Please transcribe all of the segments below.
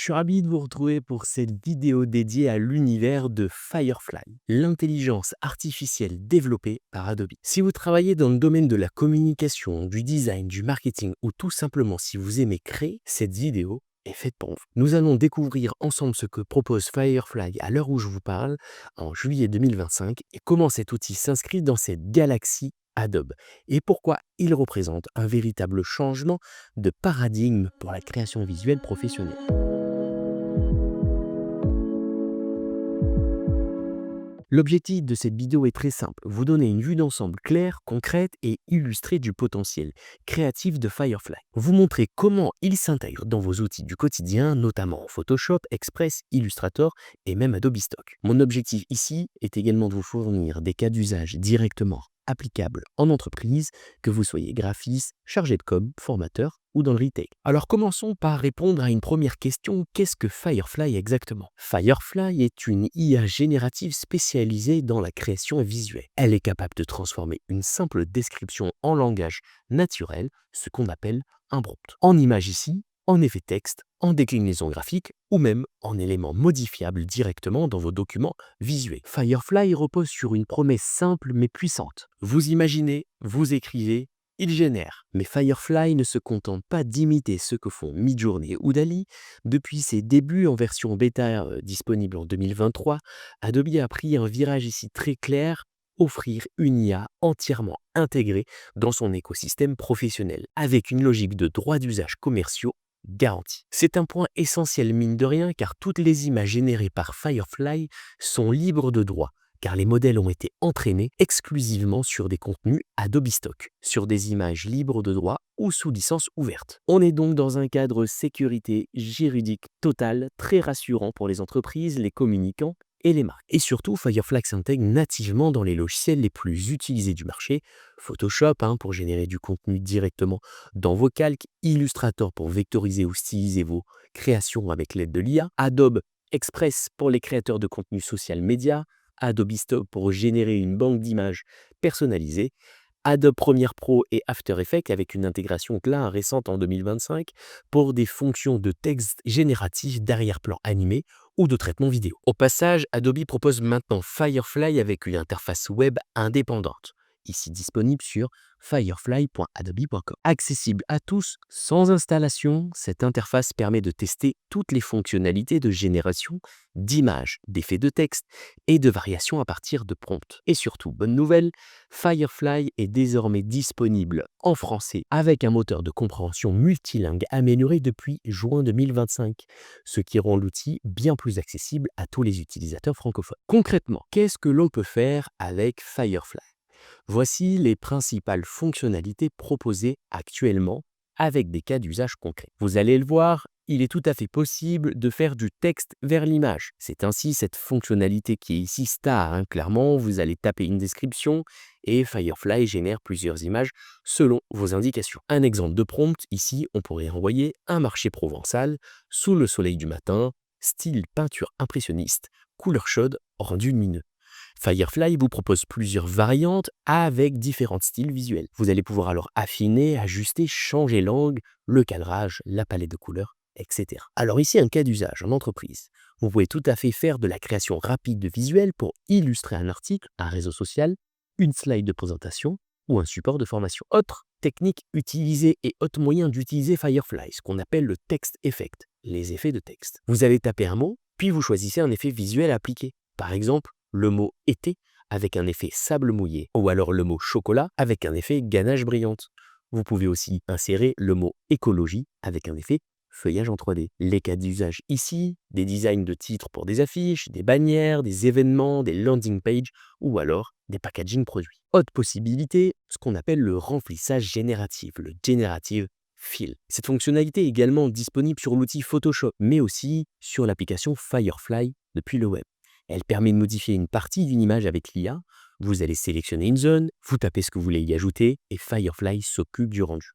Je suis ravi de vous retrouver pour cette vidéo dédiée à l'univers de Firefly, l'intelligence artificielle développée par Adobe. Si vous travaillez dans le domaine de la communication, du design, du marketing ou tout simplement si vous aimez créer, cette vidéo est faite pour vous. Nous allons découvrir ensemble ce que propose Firefly à l'heure où je vous parle, en juillet 2025, et comment cet outil s'inscrit dans cette galaxie Adobe, et pourquoi il représente un véritable changement de paradigme pour la création visuelle professionnelle. L'objectif de cette vidéo est très simple, vous donner une vue d'ensemble claire, concrète et illustrée du potentiel créatif de Firefly. Vous montrer comment il s'intègre dans vos outils du quotidien, notamment Photoshop, Express, Illustrator et même Adobe Stock. Mon objectif ici est également de vous fournir des cas d'usage directement applicables en entreprise, que vous soyez graphiste, chargé de com, formateur ou dans le retail. Alors commençons par répondre à une première question, qu'est-ce que Firefly exactement? Firefly est une IA générative spécialisée dans la création visuelle. Elle est capable de transformer une simple description en langage naturel, ce qu'on appelle un prompt, en image ici, en effet texte, en déclinaison graphique ou même en éléments modifiables directement dans vos documents visuels. Firefly repose sur une promesse simple mais puissante. Vous imaginez, vous écrivez, il génère. Mais Firefly ne se contente pas d'imiter ce que font Midjourney ou Dall-E. Depuis ses débuts en version bêta disponible en 2023, Adobe a pris un virage ici très clair, offrir une IA entièrement intégrée dans son écosystème professionnel, avec une logique de droits d'usage commerciaux garantie. C'est un point essentiel mine de rien car toutes les images générées par Firefly sont libres de droit, car les modèles ont été entraînés exclusivement sur des contenus Adobe Stock, sur des images libres de droit ou sous licence ouverte. On est donc dans un cadre sécurité juridique totale, très rassurant pour les entreprises, les communicants et les marques. Et surtout, Firefly s'intègre nativement dans les logiciels les plus utilisés du marché, Photoshop pour générer du contenu directement dans vos calques, Illustrator pour vectoriser ou styliser vos créations avec l'aide de l'IA, Adobe Express pour les créateurs de contenu social média, Adobe Stock pour générer une banque d'images personnalisée, Adobe Premiere Pro et After Effects avec une intégration là récente en 2025 pour des fonctions de texte génératif d'arrière-plan animé ou de traitement vidéo. Au passage, Adobe propose maintenant Firefly avec une interface web indépendante, ici disponible sur firefly.adobe.com. Accessible à tous, sans installation, cette interface permet de tester toutes les fonctionnalités de génération d'images, d'effets de texte et de variations à partir de prompts. Et surtout, bonne nouvelle, Firefly est désormais disponible en français avec un moteur de compréhension multilingue amélioré depuis juin 2025, ce qui rend l'outil bien plus accessible à tous les utilisateurs francophones. Concrètement, qu'est-ce que l'on peut faire avec Firefly? Voici les principales fonctionnalités proposées actuellement avec des cas d'usage concrets. Vous allez le voir, il est tout à fait possible de faire du texte vers l'image. C'est ainsi cette fonctionnalité qui est ici star. Clairement, vous allez taper une description et Firefly génère plusieurs images selon vos indications. Un exemple de prompt, ici, on pourrait envoyer un marché provençal sous le soleil du matin, style peinture impressionniste, couleur chaude, rendu lumineux. Firefly vous propose plusieurs variantes avec différents styles visuels. Vous allez pouvoir alors affiner, ajuster, changer l'angle, le cadrage, la palette de couleurs, etc. Alors ici, un cas d'usage en entreprise. Vous pouvez tout à fait faire de la création rapide de visuels pour illustrer un article, un réseau social, une slide de présentation ou un support de formation. Autre technique utilisée et autre moyen d'utiliser Firefly, ce qu'on appelle le text effect, les effets de texte. Vous allez taper un mot, puis vous choisissez un effet visuel à appliquer. Par exemple, le mot été avec un effet sable mouillé ou alors le mot chocolat avec un effet ganache brillante. Vous pouvez aussi insérer le mot écologie avec un effet feuillage en 3D. Les cas d'usage ici, des designs de titres pour des affiches, des bannières, des événements, des landing pages ou alors des packaging produits. Autre possibilité, ce qu'on appelle le remplissage génératif, le generative fill. Cette fonctionnalité est également disponible sur l'outil Photoshop, mais aussi sur l'application Firefly depuis le web. Elle permet de modifier une partie d'une image avec l'IA. Vous allez sélectionner une zone, vous tapez ce que vous voulez y ajouter et Firefly s'occupe du rendu.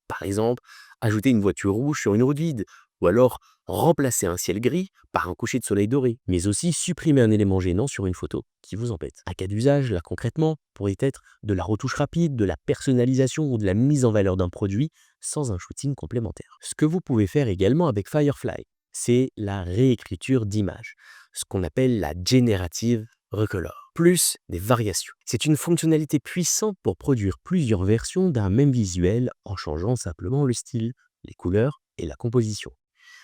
Par exemple, ajouter une voiture rouge sur une route vide ou alors remplacer un ciel gris par un coucher de soleil doré, mais aussi supprimer un élément gênant sur une photo qui vous embête. Un cas d'usage, là concrètement, pourrait être de la retouche rapide, de la personnalisation ou de la mise en valeur d'un produit sans un shooting complémentaire. Ce que vous pouvez faire également avec Firefly, c'est la réécriture d'images, ce qu'on appelle la Generative Recolor, plus des variations. C'est une fonctionnalité puissante pour produire plusieurs versions d'un même visuel en changeant simplement le style, les couleurs et la composition.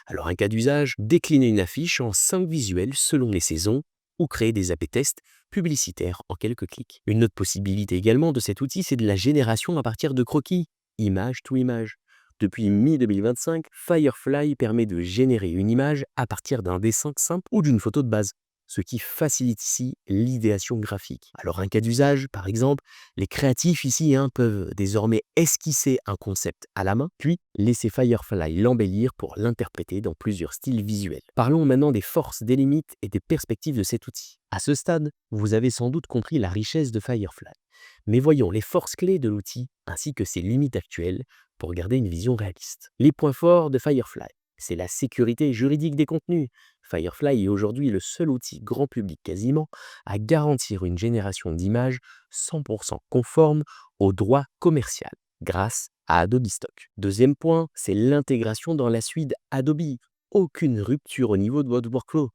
Alors un cas d'usage, décliner une affiche en 5 visuels selon les saisons ou créer des A/B tests publicitaires en quelques clics. Une autre possibilité également de cet outil, c'est de la génération à partir de croquis, image to image. Depuis mi-2025, Firefly permet de générer une image à partir d'un dessin simple ou d'une photo de base, ce qui facilite ici l'idéation graphique. Alors un cas d'usage, par exemple, les créatifs ici peuvent désormais esquisser un concept à la main, puis laisser Firefly l'embellir pour l'interpréter dans plusieurs styles visuels. Parlons maintenant des forces, des limites et des perspectives de cet outil. À ce stade, vous avez sans doute compris la richesse de Firefly. Mais voyons les forces clés de l'outil ainsi que ses limites actuelles pour garder une vision réaliste. Les points forts de Firefly, c'est la sécurité juridique des contenus. Firefly est aujourd'hui le seul outil grand public quasiment à garantir une génération d'images 100% conforme au droit commercial grâce à Adobe Stock. Deuxième point, c'est l'intégration dans la suite Adobe. Aucune rupture au niveau de votre workflow.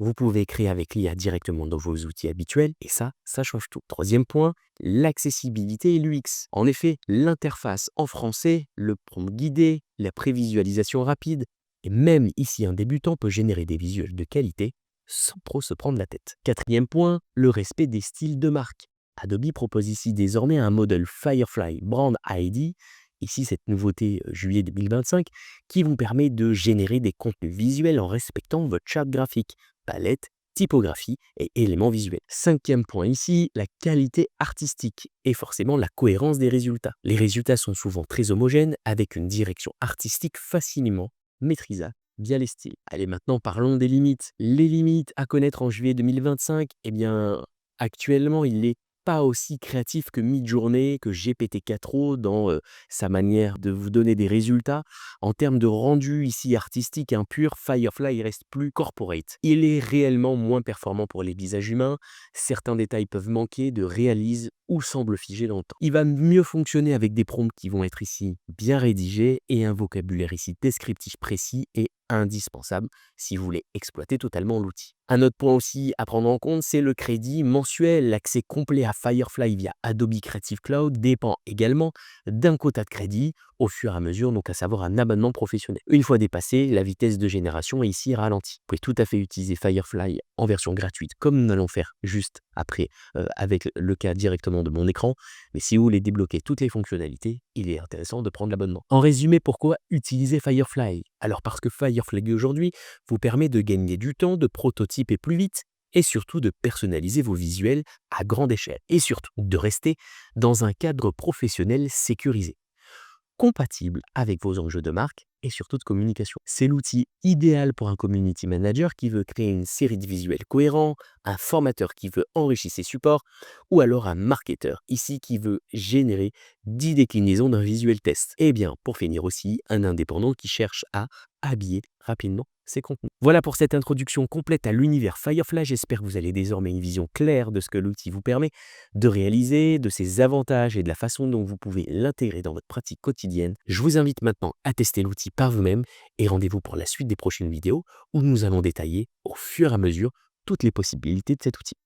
Vous pouvez créer avec l'IA directement dans vos outils habituels et ça change tout. Troisième point, l'accessibilité et l'UX. En effet, l'interface en français, le prompt guidé, la prévisualisation rapide, et même ici un débutant peut générer des visuels de qualité sans trop se prendre la tête. Quatrième point, le respect des styles de marque. Adobe propose ici désormais un modèle Firefly Brand ID, ici cette nouveauté juillet 2025, qui vous permet de générer des contenus visuels en respectant votre charte graphique, palette, typographie et éléments visuels. Cinquième point ici, la qualité artistique et forcément la cohérence des résultats. Les résultats sont souvent très homogènes avec une direction artistique facilement maîtrisable via les styles. Allez, maintenant parlons des limites. Les limites à connaître en juillet 2025, actuellement, il n'est pas aussi créatif que Midjourney, que GPT-4o dans sa manière de vous donner des résultats. En termes de rendu ici artistique pur, Firefly reste plus corporate. Il est réellement moins performant pour les visages humains. Certains détails peuvent manquer de réalisme ou semblent figés dans le temps. Il va mieux fonctionner avec des prompts qui vont être ici bien rédigés et un vocabulaire ici descriptif précis et indispensable si vous voulez exploiter totalement l'outil. Un autre point aussi à prendre en compte, c'est le crédit mensuel. L'accès complet à Firefly via Adobe Creative Cloud dépend également d'un quota de crédit au fur et à mesure, donc à savoir un abonnement professionnel. Une fois dépassé, la vitesse de génération est ici ralentie. Vous pouvez tout à fait utiliser Firefly en version gratuite comme nous allons faire juste après avec le cas directement de mon écran. Mais si vous voulez débloquer toutes les fonctionnalités, il est intéressant de prendre l'abonnement. En résumé, pourquoi utiliser Firefly? Alors parce que Firefly aujourd'hui vous permet de gagner du temps, de prototyper plus vite et surtout de personnaliser vos visuels à grande échelle et surtout de rester dans un cadre professionnel sécurisé, compatible avec vos enjeux de marque et surtout de communication. C'est l'outil idéal pour un community manager qui veut créer une série de visuels cohérents, un formateur qui veut enrichir ses supports ou alors un marketeur ici qui veut générer 10 déclinaisons d'un visuel test. Et bien pour finir aussi, un indépendant qui cherche à habiller rapidement ses contenus. Voilà pour cette introduction complète à l'univers Firefly. J'espère que vous avez désormais une vision claire de ce que l'outil vous permet de réaliser, de ses avantages et de la façon dont vous pouvez l'intégrer dans votre pratique quotidienne. Je vous invite maintenant à tester l'outil par vous-même et rendez-vous pour la suite des prochaines vidéos où nous allons détailler au fur et à mesure toutes les possibilités de cet outil.